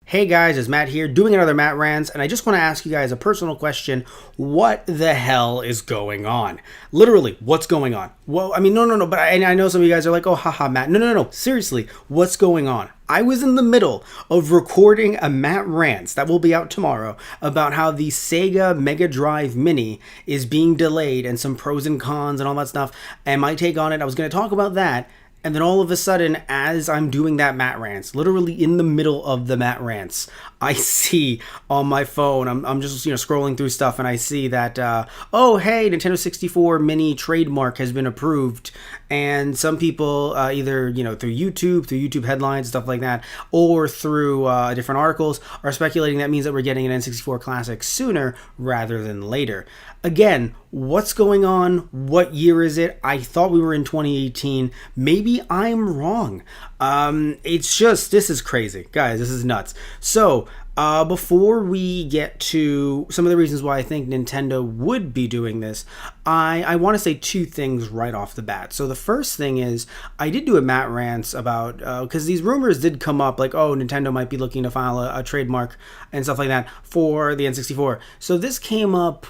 Hey guys, it's Matt here doing another Matt Rants, and I just want to ask you guys a personal question. What the hell is going on? Literally, what's going on? Well, I mean, no, but I know some of you guys are like, oh, haha, Matt. No. Seriously, what's going on? I was in the middle of recording a Matt Rants that will be out tomorrow about how the Sega Mega Drive Mini is being delayed and some pros and cons and all that stuff, and my take on it. I was going to talk about that. And then all of a sudden, as I'm doing that Matt Rants, literally in the middle of the Matt Rants, I see on my phone, I'm just scrolling through stuff, and I see that oh hey, Nintendo 64 Mini trademark has been approved, and some people either through YouTube headlines, stuff like that, or through different articles are speculating that means that we're getting an N64 Classic sooner rather than later. Again, what's going on? What year is it? I thought we were in 2018. Maybe I'm wrong. This is crazy. Guys, this is nuts. So, before we get to some of the reasons why I think Nintendo would be doing this, I want to say two things right off the bat. So the first thing is, I did do a Matt Rants about, because these rumors did come up, like, oh, Nintendo might be looking to file a trademark and stuff like that for the N64. So this came up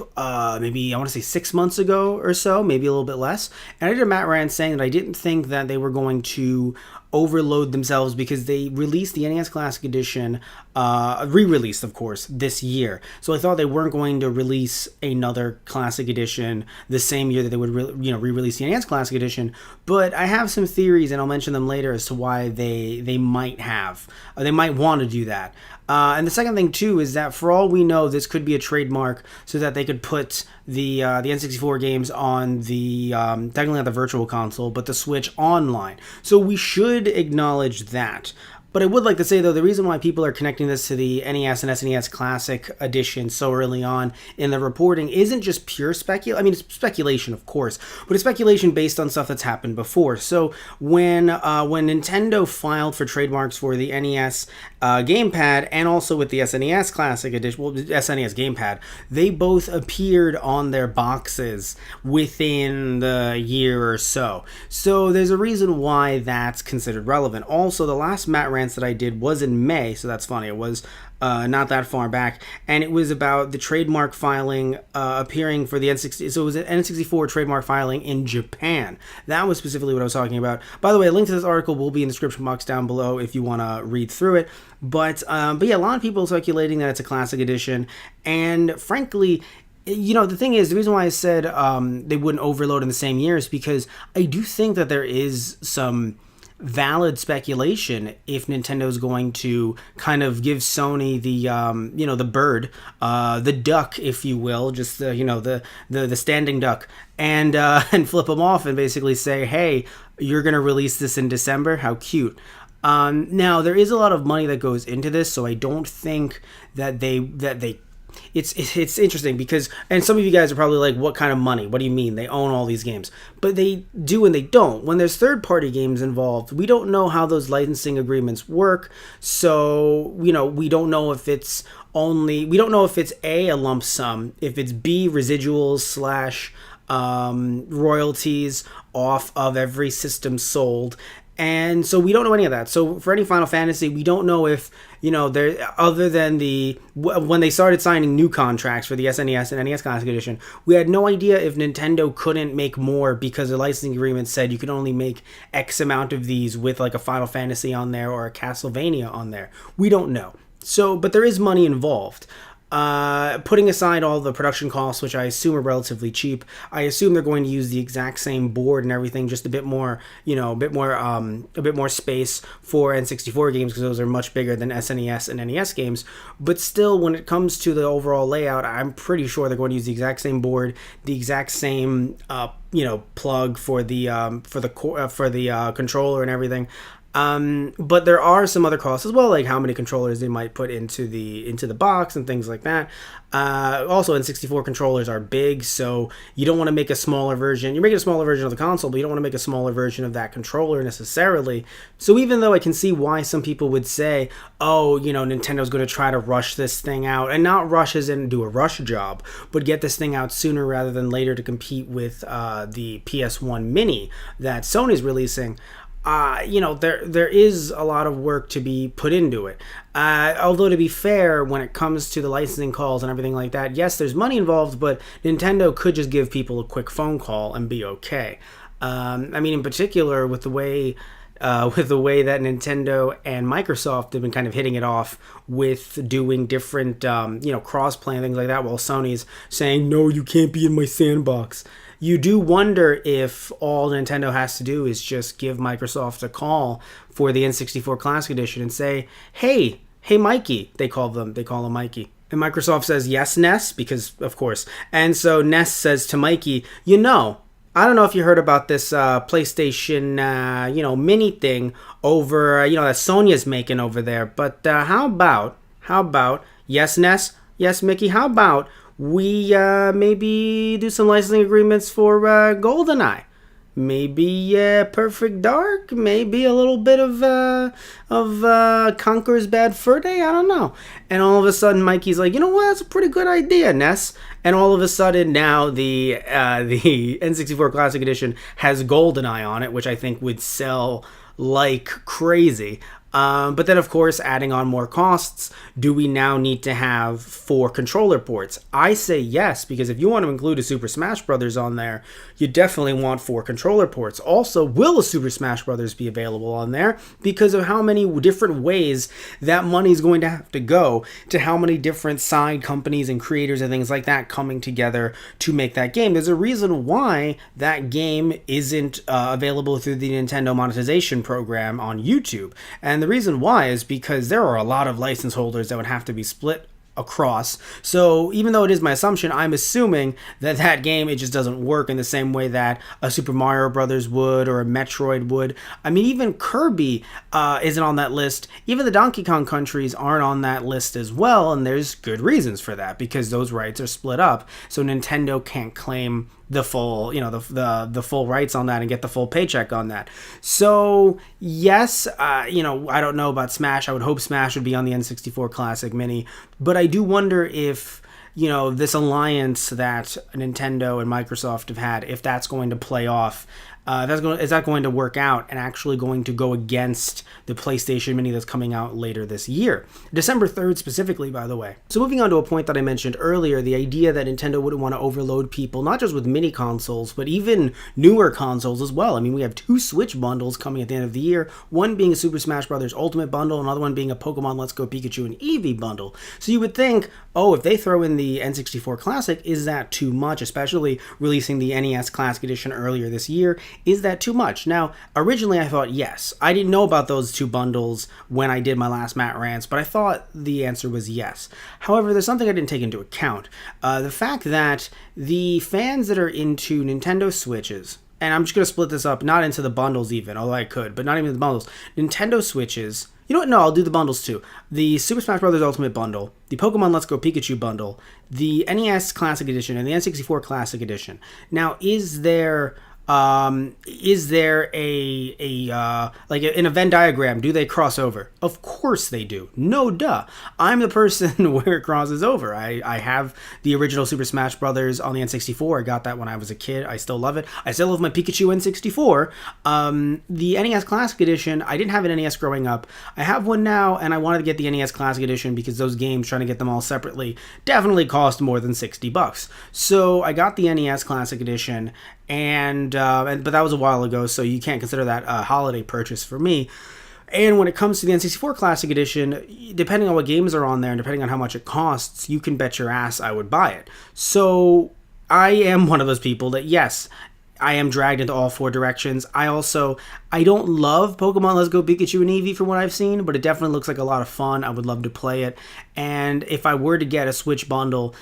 maybe, I want to say 6 months ago or so, maybe a little bit less. And I did a Matt Rants saying that I didn't think that they were going to overload themselves because they released the NES Classic Edition, re-released of course, this year. So I thought they weren't going to release another Classic Edition the same year that they would re-release the NES Classic Edition. But I have some theories, and I'll mention them later, as to why they might want to do that. And the second thing too is that for all we know, this could be a trademark so that they could put the N64 games on the technically not the Virtual Console, but the Switch online. So we should acknowledge that. But I would like to say, though, the reason why people are connecting this to the NES and SNES Classic Edition so early on in the reporting isn't just pure speculation. I mean, it's speculation, of course, but it's speculation based on stuff that's happened before. So when Nintendo filed for trademarks for the NES gamepad and also with the SNES Classic Edition, well, SNES gamepad, they both appeared on their boxes within the year or so. So there's a reason why that's considered relevant. Also, the last Matt Rants that I did was in May, so that's funny. It was not that far back, and it was about the trademark filing appearing for the N64. So it was an N64 trademark filing in Japan. That was specifically what I was talking about. By the way, a link to this article will be in the description box down below if you want to read through it. But yeah, a lot of people speculating that it's a Classic Edition, and frankly, the thing is, the reason why I said they wouldn't overload in the same year is because I do think that there is some valid speculation if Nintendo's going to kind of give Sony the bird, the duck, if you will, just the standing duck, and flip them off and basically say, hey, you're going to release this in December. How cute. Now there is a lot of money that goes into this, so I don't think that they it's interesting because, and some of you guys are probably like, what kind of money? What do you mean? They own all these games. But they do and they don't. When there's third-party games involved, we don't know how those licensing agreements work. So, we don't know if it's A, a lump sum, if it's B, residuals / royalties off of every system sold. And so we don't know any of that. So for any Final Fantasy, we don't know if, there, other than when they started signing new contracts for the SNES and NES Classic Edition, we had no idea if Nintendo couldn't make more because the licensing agreement said you could only make X amount of these with like a Final Fantasy on there or a Castlevania on there. We don't know. So, but there is money involved. Putting aside all the production costs, which I assume are relatively cheap, I assume they're going to use the exact same board and everything, just a bit more space for N64 games because those are much bigger than SNES and NES games. But still, when it comes to the overall layout, I'm pretty sure they're going to use the exact same board, the exact same plug for the controller and everything. But there are some other costs as well, like how many controllers they might put into the box and things like that. Also, N64 controllers are big, so you don't want to make a smaller version. You're making a smaller version of the console, but you don't want to make a smaller version of that controller necessarily. So even though I can see why some people would say, oh, Nintendo's going to try to rush this thing out, and not rush as in do a rush job, but get this thing out sooner rather than later to compete with the PS1 Mini that Sony's releasing, there is a lot of work to be put into it. Although to be fair, when it comes to the licensing calls and everything like that, yes, there's money involved, but Nintendo could just give people a quick phone call and be okay. In particular, with the way that Nintendo and Microsoft have been kind of hitting it off with doing different, cross-play and things like that, while Sony's saying, no, you can't be in my sandbox. You do wonder if all Nintendo has to do is just give Microsoft a call for the N64 Classic Edition and say, hey, Mikey. They call him Mikey. And Microsoft says, yes, Ness, because, of course. And so Ness says to Mikey, I don't know if you heard about this PlayStation, mini thing over, that Sonya's making over there. But how about, yes, Ness, yes, Mickey, how about we maybe do some licensing agreements for GoldenEye? Maybe Perfect Dark, maybe a little bit of Conker's Bad Fur Day, I don't know. And all of a sudden Mikey's like, you know what, that's a pretty good idea, Ness. And all of a sudden now the N64 Classic Edition has GoldenEye on it, which I think would sell like crazy. But then, of course, adding on more costs, do we now need to have 4 controller ports? I say yes, because if you want to include a Super Smash Bros. On there, you definitely want 4 controller ports. Also, will a Super Smash Bros. Be available on there? Because of how many different ways that money is going to have to go to how many different side companies and creators and things like that coming together to make that game. There's a reason why that game isn't available through the Nintendo monetization program on YouTube. And the reason why is because there are a lot of license holders that would have to be split across. So even though it is my assumption, I'm assuming that game, it just doesn't work in the same way that a Super Mario Brothers would or a Metroid would. Even Kirby isn't on that list. Even the Donkey Kong countries aren't on that list as well, and there's good reasons for that, because those rights are split up, so Nintendo can't claim the full, the full rights on that and get the full paycheck on that. So yes, I don't know about Smash. I would hope Smash would be on the N64 Classic Mini, but I do wonder if this alliance that Nintendo and Microsoft have had, if that's going to play off. Is that going to work out and actually going to go against the PlayStation Mini that's coming out later this year? December 3rd specifically, by the way. So moving on to a point that I mentioned earlier, the idea that Nintendo wouldn't want to overload people, not just with mini consoles, but even newer consoles as well. We have 2 Switch bundles coming at the end of the year, one being a Super Smash Bros. Ultimate bundle, another one being a Pokemon Let's Go Pikachu and Eevee bundle. So you would think, if they throw in the N64 Classic, is that too much? Especially releasing the NES Classic Edition earlier this year. Is that too much? Now, originally I thought yes. I didn't know about those 2 bundles when I did my last Matt Rants, but I thought the answer was yes. However, there's something I didn't take into account. The fact that the fans that are into Nintendo Switches, and I'm just going to split this up, not into the bundles even, although I could, but not even the bundles. Nintendo Switches, you know what? No, I'll do the bundles too. The Super Smash Bros. Ultimate Bundle, the Pokemon Let's Go Pikachu Bundle, the NES Classic Edition, and the N64 Classic Edition. Now, is there an a Venn diagram, do they cross over? Of course they do. No duh. I'm the person where it crosses over. I have the original Super Smash Brothers on the N64. I got that when I was a kid. I still love it. I still love my Pikachu N64. The NES Classic Edition, I didn't have an NES growing up. I have one now, and I wanted to get the NES Classic Edition because those games, trying to get them all separately, definitely cost more than $60. So I got the NES Classic Edition, but that was a while ago, so you can't consider that a holiday purchase for me. And when it comes to the N64 Classic Edition, depending on what games are on there and depending on how much it costs, you can bet your ass I would buy it. So I am one of those people that, yes, I am dragged into all 4 directions. I don't love Pokemon Let's Go Pikachu and Eevee from what I've seen, but it definitely looks like a lot of fun. I would love to play it. And if I were to get a Switch bundle,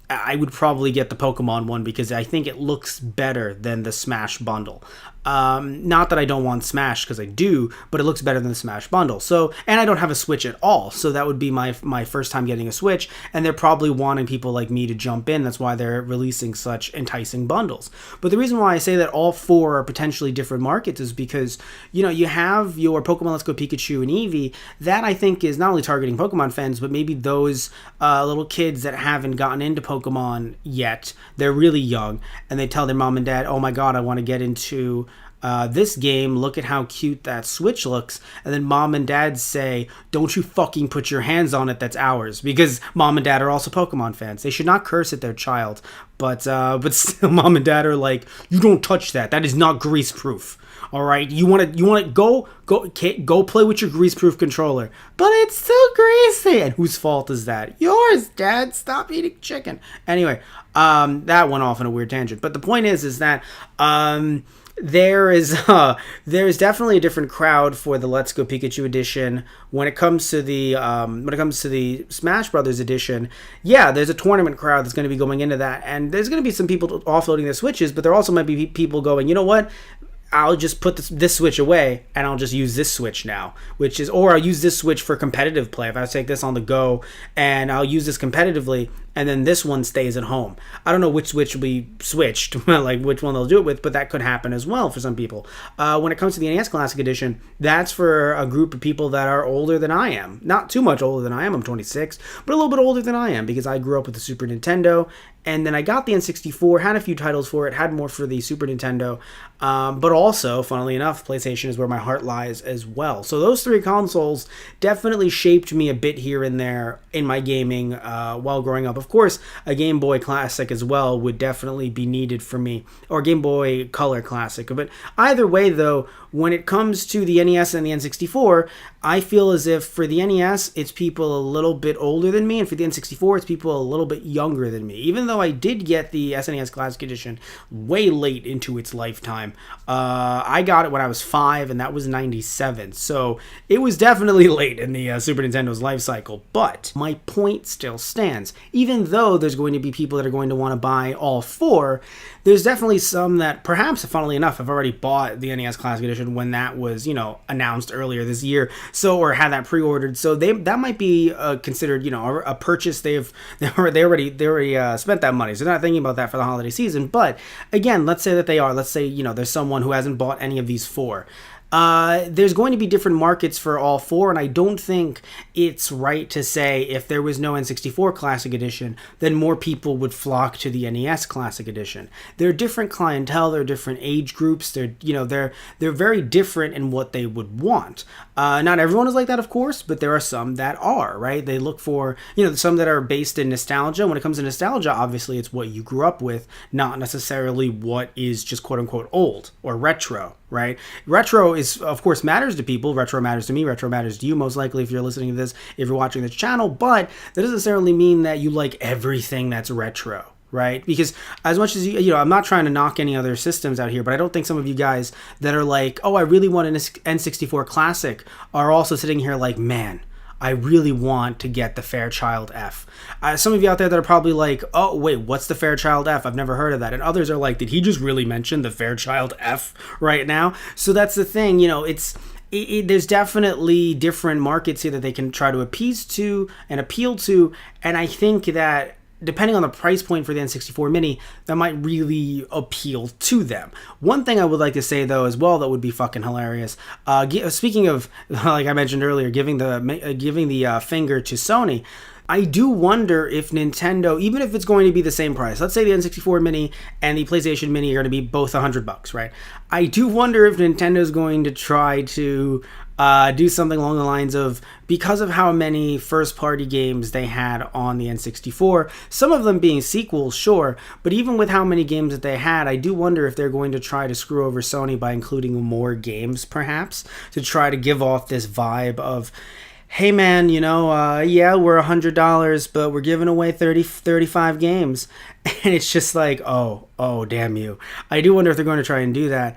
I would probably get the Pokemon one because I think it looks better than the Smash bundle. Not that I don't want Smash, because I do, but it looks better than the Smash bundle. So, and I don't have a Switch at all, so that would be my first time getting a Switch, and they're probably wanting people like me to jump in. That's why they're releasing such enticing bundles. But the reason why I say that all 4 are potentially different markets is because, you have your Pokemon Let's Go Pikachu and Eevee. That, I think, is not only targeting Pokemon fans, but maybe those little kids that haven't gotten into Pokemon yet. They're really young, and they tell their mom and dad, oh my god, I want to get into This game, look at how cute that Switch looks, and then mom and dad say, don't you fucking put your hands on it, that's ours. Because mom and dad are also Pokemon fans. They should not curse at their child, but still mom and dad are like, you don't touch that. That is not grease proof. All right, you want to go play with your grease-proof controller, but it's still greasy. And whose fault is that? Yours, Dad. Stop eating chicken. Anyway, that went off on a weird tangent. But the point is that there is definitely a different crowd for the Let's Go Pikachu edition. When it comes to the Smash Brothers edition, yeah, there's a tournament crowd that's going to be going into that, and there's going to be some people offloading their Switches, but there also might be people going, you know what? I'll just put this Switch away and I'll just use this Switch now, or I'll use this Switch for competitive play. If I take this on the go and I'll use this competitively, and then this one stays at home. I don't know which Switch will be switched, like which one they'll do it with, but that could happen as well for some people. When it comes to the NES Classic Edition, that's for a group of people that are older than I am. Not too much older than I am, I'm 26, but a little bit older than I am because I grew up with the Super Nintendo, and then I got the N64, had a few titles for it, had more for the Super Nintendo, but also, funnily enough, PlayStation is where my heart lies as well. So those three consoles definitely shaped me a bit here and there in my gaming while growing up. Of course, a Game Boy Classic as well would definitely be needed for me, or Game Boy Color Classic. But either way, though, when it comes to the NES and the N64, I feel as if for the NES, it's people a little bit older than me, and for the N64, it's people a little bit younger than me. Even though I did get the SNES Classic Edition way late into its lifetime, I got it when I was 5, and that was 97. So it was definitely late in the Super Nintendo's life cycle. But my point still stands. Even though there's going to be people that are going to want to buy all four, there's definitely some that perhaps, funnily enough, have already bought the NES Classic Edition when that was, announced earlier this year. So, or had that pre-ordered. So that might be considered, a purchase. They already spent that money. So they're not thinking about that for the holiday season. But again, let's say that they are. Let's say, there's someone who hasn't bought any of these four. There's going to be different markets for all four, and I don't think it's right to say if there was no N64 Classic Edition, then more people would flock to the NES Classic Edition. They're different clientele, they're different age groups, they're very different in what they would want. Not everyone is like that, of course, but there are some that are, right? They look for, some that are based in nostalgia. When it comes to nostalgia, obviously it's what you grew up with, not necessarily what is just quote-unquote old or retro, right? Retro is, of course, matters to people. Retro matters to me. Retro matters to you, most likely, if you're listening to this, if you're watching this channel. But that doesn't necessarily mean that you like everything that's retro, right? Because as much as I'm not trying to knock any other systems out here, but I don't think some of you guys that are like, oh, I really want an N64 Classic are also sitting here like, man, I really want to get the Fairchild F. Some of you out there that are probably like, oh, wait, what's the Fairchild F? I've never heard of that. And others are like, did he just really mention the Fairchild F right now? So that's the thing, there's definitely different markets here that they can try to appease to and appeal to. And I think that depending on the price point for the N64 Mini, that might really appeal to them. One thing I would like to say, though, as well, that would be fucking hilarious. Speaking of, like I mentioned earlier, giving the finger to Sony, I do wonder if Nintendo, even if it's going to be the same price, let's say the N64 Mini and the PlayStation Mini are going to be both $100, right? I do wonder if Nintendo's going to try to do something along the lines of, because of how many first-party games they had on the N64, some of them being sequels, sure, but even with how many games that they had, I do wonder if they're going to try to screw over Sony by including more games, perhaps, to try to give off this vibe of, hey man, yeah, we're $100, but we're giving away 35 games. And it's just like, oh, damn you. I do wonder if they're going to try and do that,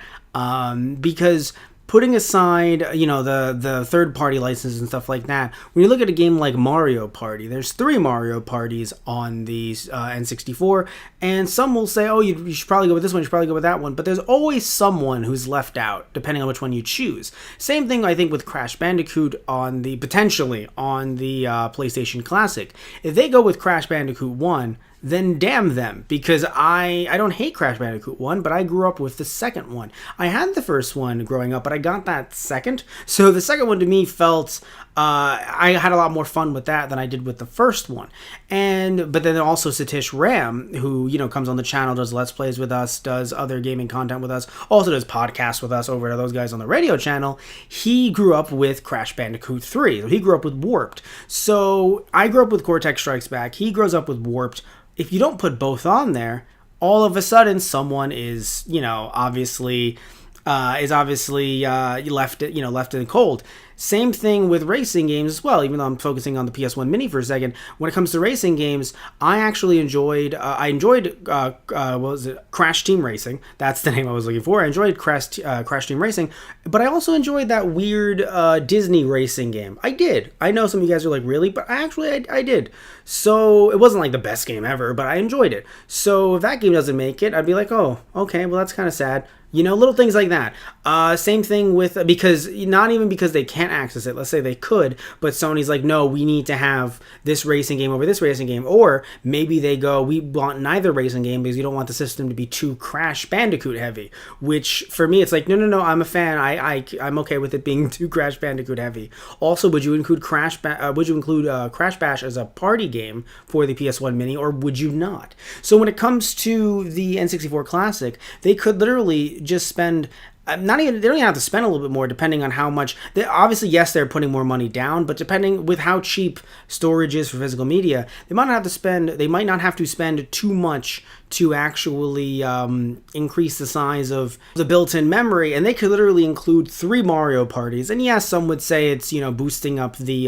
because putting aside, the third-party licenses and stuff like that, when you look at a game like Mario Party, there's 3 Mario Parties on the N64, and some will say, oh, you should probably go with this one, you should probably go with that one, but there's always someone who's left out, depending on which one you choose. Same thing, I think, with Crash Bandicoot potentially on the PlayStation Classic. If they go with Crash Bandicoot 1, then damn them, because I don't hate Crash Bandicoot 1, but I grew up with the second one. I had the first one growing up, but I got that second, so the second one to me felt I had a lot more fun with that than I did with the first one. But then also Satish Ram, who, comes on the channel, does Let's Plays with us, does other gaming content with us, also does podcasts with us over to those guys on the radio channel. He grew up with Crash Bandicoot 3. So he grew up with Warped. So I grew up with Cortex Strikes Back. He grows up with Warped. If you don't put both on there, all of a sudden someone is, obviously left in the cold. Same thing with racing games as well, even though I'm focusing on the PS1 Mini for a second. When it comes to racing games, I actually enjoyed Crash Team Racing. That's the name I was looking for. I enjoyed Crash Team Racing, but I also enjoyed that weird Disney racing game. I did. I know some of you guys are like, really? But I did. So it wasn't like the best game ever, but I enjoyed it. So if that game doesn't make it, I'd be like, oh, okay, well, that's kind of sad. Little things like that. Same thing with, because not even because they can't access it. Let's say they could, but Sony's like, no, we need to have this racing game over this racing game. Or maybe they go, we want neither racing game because you don't want the system to be too Crash Bandicoot heavy. Which for me, it's like, no, I'm a fan. I'm okay with it being too Crash Bandicoot heavy. Also, would you include Crash Bash as a party game for the PS1 Mini, or would you not? So when it comes to the N64 Classic, they could literally just spend they don't even have to spend a little bit more depending on how much obviously, yes, they're putting more money down, but depending with how cheap storage is for physical media, they might not have to spend too much to actually increase the size of the built-in memory, and they could literally include 3 Mario parties. And yes, some would say it's boosting up the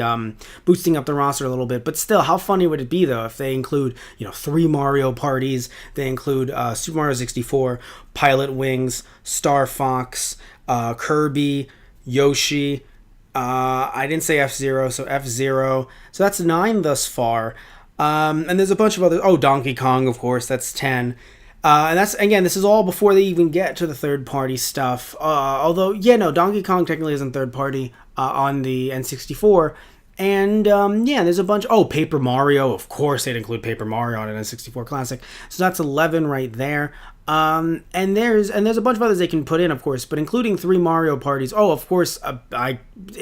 roster a little bit, but still, how funny would it be though if they include 3 Mario parties? They include Super Mario 64, Pilot Wings, Star Fox, Kirby, Yoshi. I didn't say F-Zero, so F-Zero. So that's 9 thus far. And there's a bunch of other. Oh, Donkey Kong, of course, that's 10. And that's, again, this is all before they even get to the third-party stuff. Although, Donkey Kong technically isn't third-party on the N64. And, there's a bunch. Oh, Paper Mario. Of course, they'd include Paper Mario on an N64 Classic. So that's 11 right there. And there's a bunch of others they can put in, of course, but including 3 Mario parties. Oh, of course,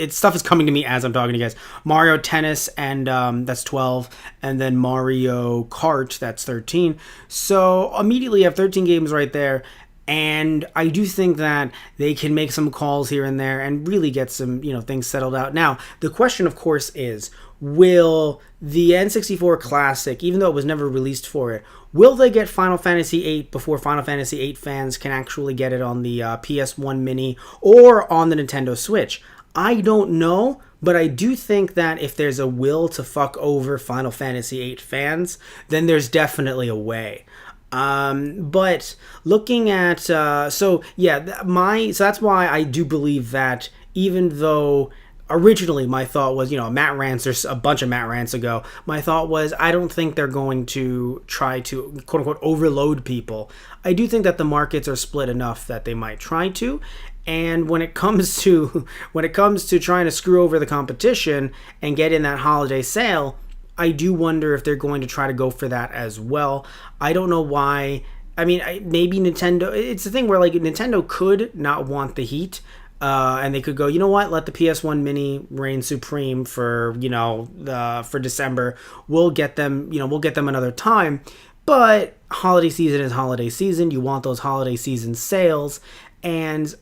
stuff is coming to me as I'm talking to you guys. Mario Tennis, and that's 12, and then Mario Kart, that's 13. So immediately you have 13 games right there. And I do think that they can make some calls here and there and really get some, things settled out. Now, the question, of course, is, will the N64 Classic, even though it was never released for it, will they get Final Fantasy VIII before Final Fantasy VIII fans can actually get it on the PS1 Mini or on the Nintendo Switch? I don't know, but I do think that if there's a will to fuck over Final Fantasy VIII fans, then there's definitely a way. But looking at, so that's why I do believe that even though originally my thought was, Matt Rants, there's a bunch of Matt Rants ago, my thought was, I don't think they're going to try to quote unquote overload people. I do think that the markets are split enough that they might try to. And when it comes to trying to screw over the competition and get in that holiday sale, I do wonder if they're going to try to go for that as well. I don't know why. I mean, maybe Nintendo, it's the thing where like Nintendo could not want the heat, and they could go, you know what, let the PS1 Mini reign supreme for, for December. We'll get them another time. But holiday season is holiday season. You want those holiday season sales. And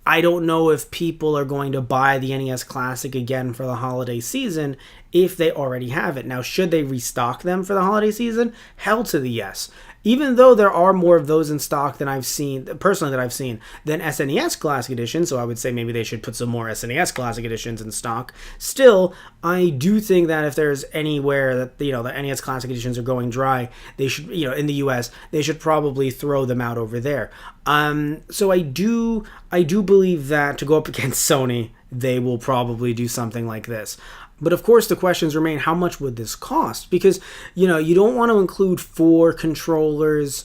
I don't know if people are going to buy the NES Classic again for the holiday season if they already have it. Now, should they restock them for the holiday season? Hell to the yes. Even though there are more of those in stock than I've seen, personally, than SNES Classic Edition, so I would say maybe they should put some more SNES Classic Editions in stock. Still, I do think that if there's anywhere that, the NES Classic Editions are going dry, they should, in the US, they should probably throw them out over there. So I do believe that to go up against Sony, they will probably do something like this. But of course, the questions remain, how much would this cost? Because, you don't want to include 4 controllers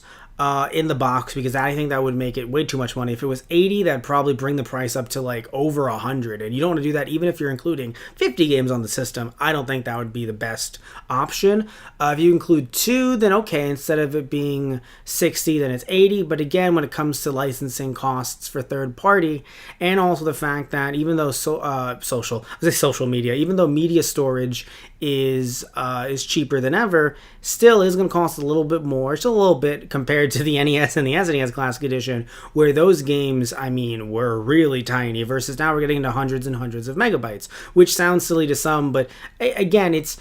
in the box, because I think that would make it way too much money. If it was 80, that'd probably bring the price up to like over 100, and you don't want to do that even if you're including 50 games on the system. I don't think that would be the best option. If you include 2, then okay, instead of it being 60, then it's 80. But again, when it comes to licensing costs for third party, and also the fact that even though social media, even though media storage is cheaper than ever, still is going to cost a little bit more, just a little bit, compared to the NES and the SNES Classic Edition, where those games, I mean, were really tiny, versus now we're getting into hundreds and hundreds of megabytes, which sounds silly to some, but again, it's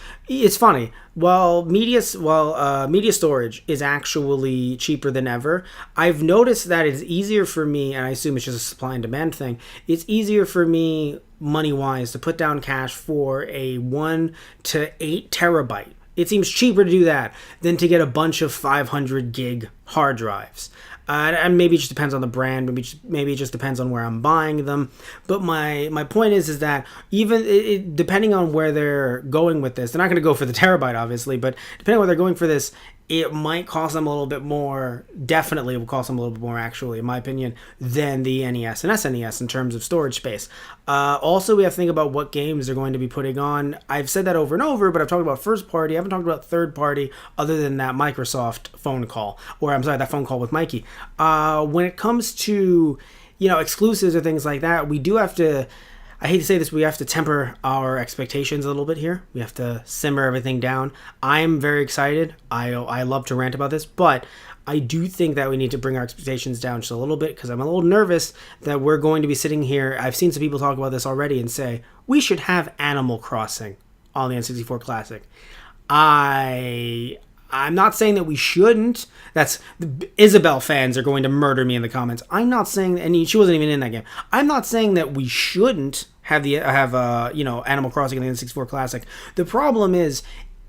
funny. While media storage is actually cheaper than ever, I've noticed that it's easier for me, and I assume it's just a supply and demand thing, it's easier for me money-wise to put down cash for a 1 to 8 terabyte. It seems cheaper to do that than to get a bunch of 500 gig hard drives. And maybe it just depends on the brand. Maybe it just depends on where I'm buying them. But my point is that even depending on where they're going with this, they're not going to go for the terabyte, obviously, but depending on where they're going for this, it might cost them a little bit more. Definitely, it will cost them a little bit more, actually, in my opinion, than the NES and SNES in terms of storage space. Also, we have to think about what games they're going to be putting on. I've said that over and over, but I've talked about first party. I haven't talked about third party other than that Microsoft phone call, that phone call with Mikey. When it comes to, exclusives or things like that, we do have to, I hate to say this, we have to temper our expectations a little bit here. We have to simmer everything down. I'm very excited. I love to rant about this, but I do think that we need to bring our expectations down just a little bit, because I'm a little nervous that we're going to be sitting here. I've seen some people talk about this already and say, we should have Animal Crossing on the N64 Classic. I'm not saying that we shouldn't. Isabel fans are going to murder me in the comments. I'm not saying, and she wasn't even in that game. I'm not saying that we shouldn't have Animal Crossing in the N64 Classic. The problem is,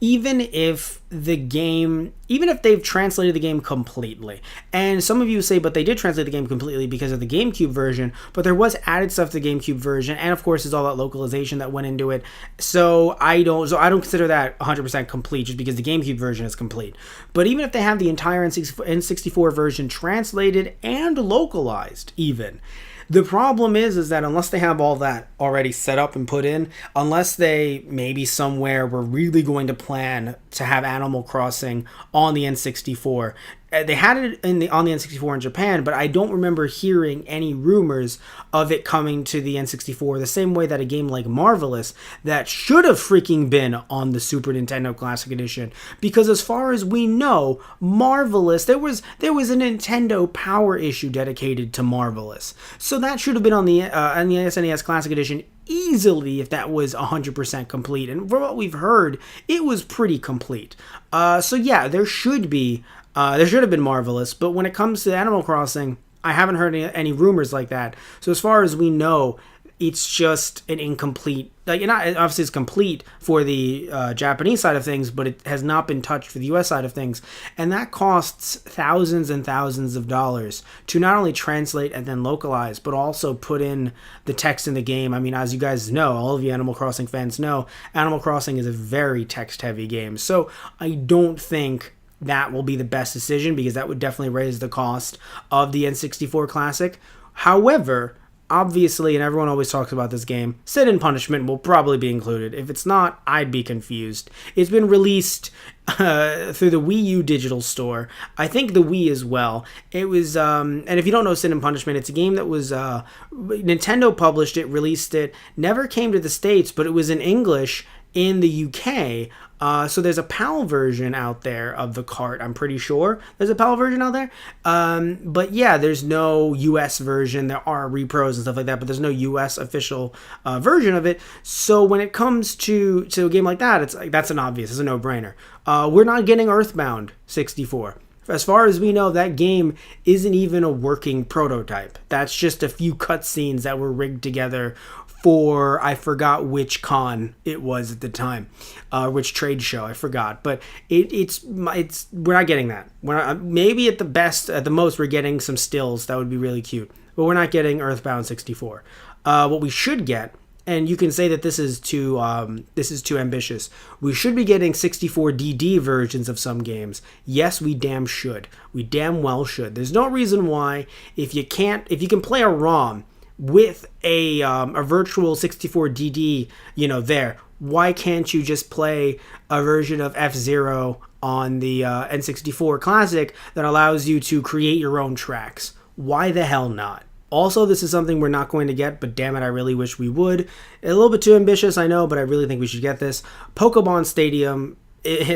even if they've translated the game completely, and some of you say, but they did translate the game completely because of the GameCube version, but there was added stuff to the GameCube version, and of course, there's all that localization that went into it. So I don't consider that 100% complete just because the GameCube version is complete. But even if they have the entire N64 version translated and localized, even, the problem is that unless they have all that already set up and put in, unless they maybe somewhere were really going to plan to have Animal Crossing on the N64, they had it on the N64 in Japan, but I don't remember hearing any rumors of it coming to the N64 the same way that a game like Marvelous, that should have freaking been on the Super Nintendo Classic Edition, because as far as we know, Marvelous, there was a Nintendo Power issue dedicated to Marvelous, so that should have been on the SNES Classic Edition easily if that was 100% complete, and from what we've heard, it was pretty complete. So yeah, there should have been Marvelous, but when it comes to Animal Crossing, I haven't heard any rumors like that. So as far as we know, it's just an incomplete, obviously it's complete for the Japanese side of things, but it has not been touched for the US side of things. And that costs thousands and thousands of dollars to not only translate and then localize, but also put in the text in the game. I mean, as you guys know, all of you Animal Crossing fans know, Animal Crossing is a very text-heavy game. So I don't think that will be the best decision, because that would definitely raise the cost of the N64 Classic. However, obviously, and everyone always talks about this game, Sin and Punishment will probably be included. If it's not, I'd be confused. It's been released through the Wii U digital store. I think the Wii as well. It was, and if you don't know Sin and Punishment, it's a game that was, Nintendo published it, released it, never came to the States, but it was in English in the UK. So there's a PAL version out there of the cart, I'm pretty sure. There's a PAL version out there. But yeah, there's no US version. There are repros and stuff like that, but there's no US official version of it. So when it comes to a game like that, it's like, that's it's a no-brainer. We're not getting Earthbound 64. As far as we know, that game isn't even a working prototype. That's just a few cutscenes that were rigged together for, I forgot which con it was at the time, which trade show, I forgot. But it's we're not getting that. Maybe at the most, we're getting some stills that would be really cute. But we're not getting Earthbound 64. What we should get and you can say that this is too ambitious. We should be getting 64DD versions of some games. Yes, we damn should. We damn well should. There's no reason why if you can play a ROM with a virtual 64DD, there. Why can't you just play a version of F-Zero on the N64 Classic that allows you to create your own tracks? Why the hell not? Also, this is something we're not going to get, but damn it, I really wish we would. A little bit too ambitious, I know, but I really think we should get this. Pokemon Stadium,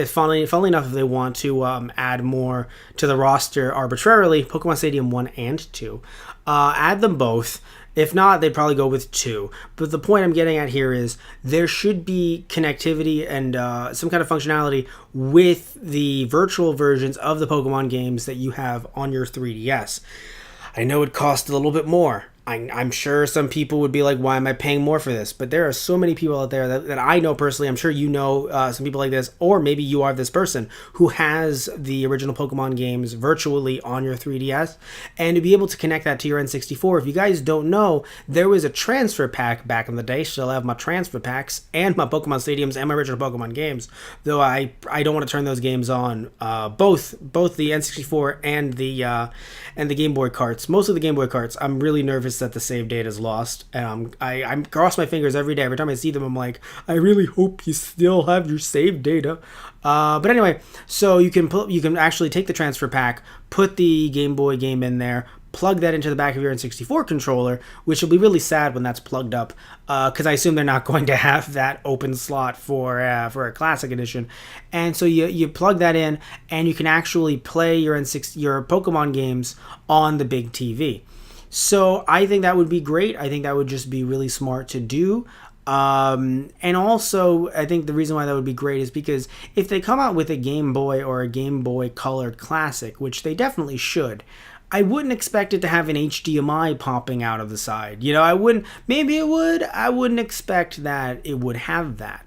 funnily enough, if they want to add more to the roster arbitrarily, Pokemon Stadium 1 and 2, add them both. If not, they'd probably go with 2. But the point I'm getting at here is there should be connectivity and some kind of functionality with the virtual versions of the Pokemon games that you have on your 3DS. I know it costs a little bit more. I'm sure some people would be like, why am I paying more for this? But there are so many people out there that I know personally. I'm sure you know some people like this, or maybe you are this person who has the original Pokemon games virtually on your 3DS, and to be able to connect that to your N64. If you guys don't know, there was a transfer pack back in the day. Still have my transfer packs and my Pokemon Stadiums and my original Pokemon games, though I don't want to turn those games on. Both the N64 and the Game Boy carts. Most of the Game Boy carts, I'm really nervous that the save data is lost, and I cross my fingers every day. Every time I see them, I'm like, I really hope you still have your save data. But anyway, so you can actually take the transfer pack, put the Game Boy game in there, plug that into the back of your N64 controller, which will be really sad when that's plugged up, because I assume they're not going to have that open slot for a Classic Edition. And so you plug that in, and you can actually play your Pokemon games on the big TV. So I think that would be great. I think that would just be really smart to do. And also, I think the reason why that would be great is because if they come out with a Game Boy or a Game Boy Colored Classic, which they definitely should, I wouldn't expect it to have an HDMI popping out of the side. Maybe it would. I wouldn't expect that it would have that.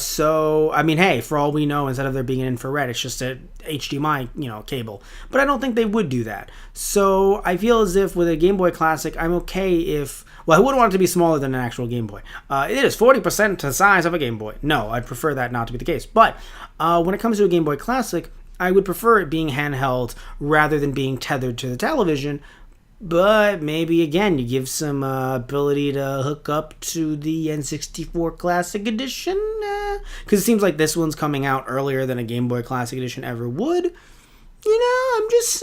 So, I mean, hey, for all we know, instead of there being an infrared, it's just a HDMI, cable. But I don't think they would do that. So I feel as if with a Game Boy Classic, I'm okay if... Well, I wouldn't want it to be smaller than an actual Game Boy. It is 40% the size of a Game Boy. No, I'd prefer that not to be the case. But when it comes to a Game Boy Classic, I would prefer it being handheld rather than being tethered to the television. But maybe, again, you give some ability to hook up to the N64 Classic Edition. Because it seems like this one's coming out earlier than a Game Boy Classic Edition ever would. I'm just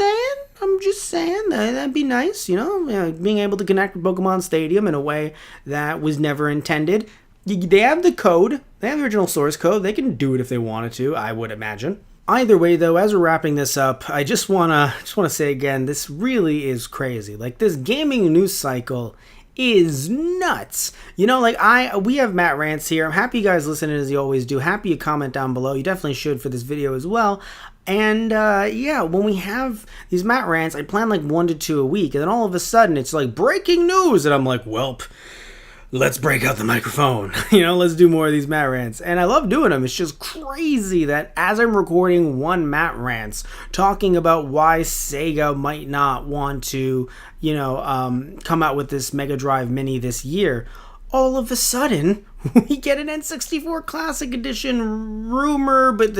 saying that'd be nice, being able to connect with Pokemon Stadium in a way that was never intended. They have the code. They have the original source code. They can do it if they wanted to, I would imagine. Either way, though, as we're wrapping this up, I just wanna say again, this really is crazy. Like, this gaming news cycle is nuts. We have Matt Rants here. I'm happy you guys listening as you always do. Happy you comment down below. You definitely should for this video as well. And when we have these Matt Rants, I plan like 1 to 2 a week, and then all of a sudden it's like breaking news, and I'm like, welp. Let's break out the microphone. Let's do more of these Matt Rants. And I love doing them. It's just crazy that as I'm recording one Matt Rants talking about why Sega might not want to, come out with this Mega Drive Mini this year, all of a sudden we get an N64 Classic Edition rumor, but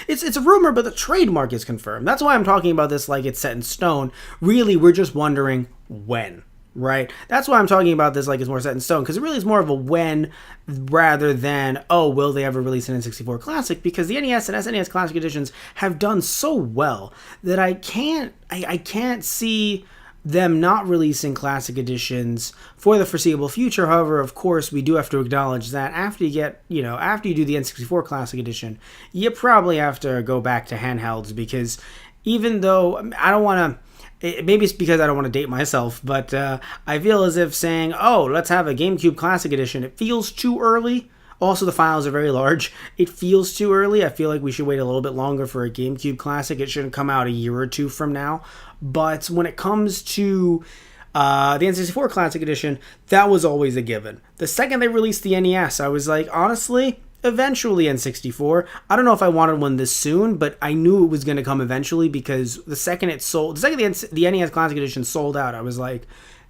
it's a rumor, but the trademark is confirmed. That's why I'm talking about this like it's set in stone. Really, we're just wondering when. Right? That's why I'm talking about this like it's more set in stone, because it really is more of a when rather than, will they ever release an N64 Classic? Because the NES and SNES Classic Editions have done so well that I can't see them not releasing Classic Editions for the foreseeable future. However, of course, we do have to acknowledge that after you do the N64 Classic Edition, you probably have to go back to handhelds, because even though I don't want to... Maybe it's because I don't want to date myself, but I feel as if saying, let's have a GameCube Classic Edition, it feels too early. Also, the files are very large. It feels too early. I feel like we should wait a little bit longer for a GameCube Classic. It shouldn't come out a year or two from now. But when it comes to the N64 Classic Edition, that was always a given. The second they released the NES, I was like, honestly... Eventually N64. I don't know if I wanted one this soon, but I knew it was going to come eventually, because the second the NES Classic Edition sold out, I was like,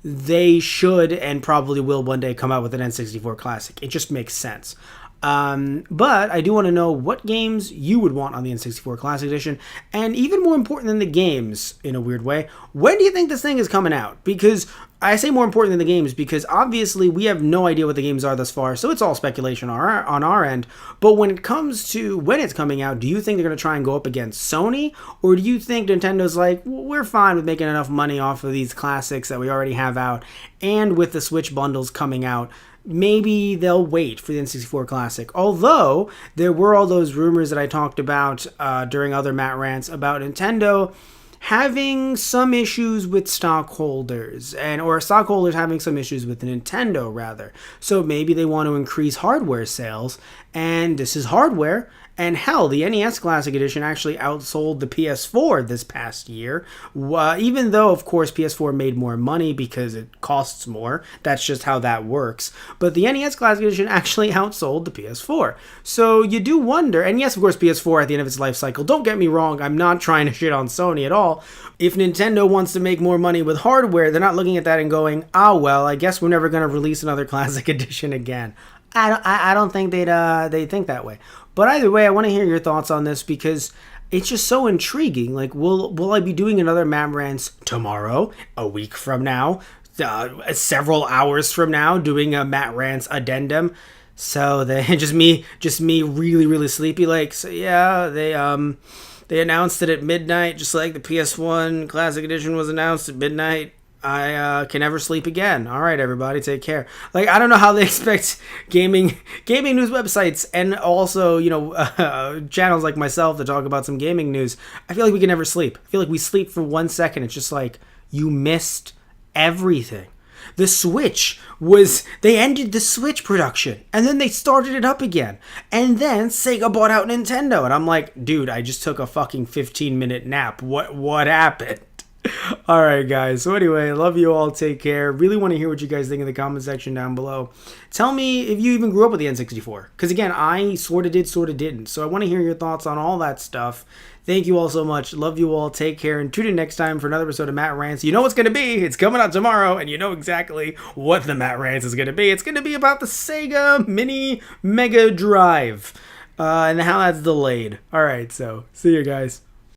they should and probably will one day come out with an N64 classic. It just makes sense. But I do want to know what games you would want on the N64 Classic Edition, and even more important than the games, in a weird way, when do you think this thing is coming out? Because I say more important than the games because obviously we have no idea what the games are thus far, so it's all speculation on our end. But when it comes to when it's coming out, do you think they're going to try and go up against Sony, or do you think Nintendo's like, we're fine with making enough money off of these classics that we already have out, and with the Switch bundles coming out, maybe they'll wait for the N64 Classic. Although, there were all those rumors that I talked about during other Matt Rants about Nintendo having some issues with stockholders, or stockholders having some issues with Nintendo, rather. So maybe they want to increase hardware sales, and this is hardware. And hell, the NES Classic Edition actually outsold the PS4 this past year, even though, of course, PS4 made more money because it costs more. That's just how that works. But the NES Classic Edition actually outsold the PS4. So you do wonder, and yes, of course, PS4 at the end of its life cycle, don't get me wrong, I'm not trying to shit on Sony at all. If Nintendo wants to make more money with hardware, they're not looking at that and going, oh, well, I guess we're never going to release another Classic Edition again. I don't think they'd think that way. But either way, I want to hear your thoughts on this because it's just so intriguing. Like, will I be doing another Matt Rants tomorrow, a week from now, several hours from now, doing a Matt Rants addendum? So just me really, really sleepy. Like, so yeah, they announced it at midnight, just like the PS1 Classic Edition was announced at midnight. I can never sleep again. All right, everybody, take care. Like, I don't know how they expect gaming news websites and also, channels like myself to talk about some gaming news. I feel like we can never sleep. I feel like we sleep for 1 second. It's just like, you missed everything. The Switch they ended the Switch production, and then they started it up again. And then Sega bought out Nintendo, and I'm like, dude, I just took a fucking 15-minute nap. What happened? All right, guys. So anyway, love you all. Take care. Really want to hear what you guys think in the comment section down below. Tell me if you even grew up with the N64. Because again, I sort of did, sort of didn't. So I want to hear your thoughts on all that stuff. Thank you all so much. Love you all. Take care. And tune in next time for another episode of Matt Rants. You know what's going to be. It's coming out tomorrow. And you know exactly what the Matt Rants is going to be. It's going to be about the Sega Mini Mega Drive. And how that's delayed. All right. So see you guys.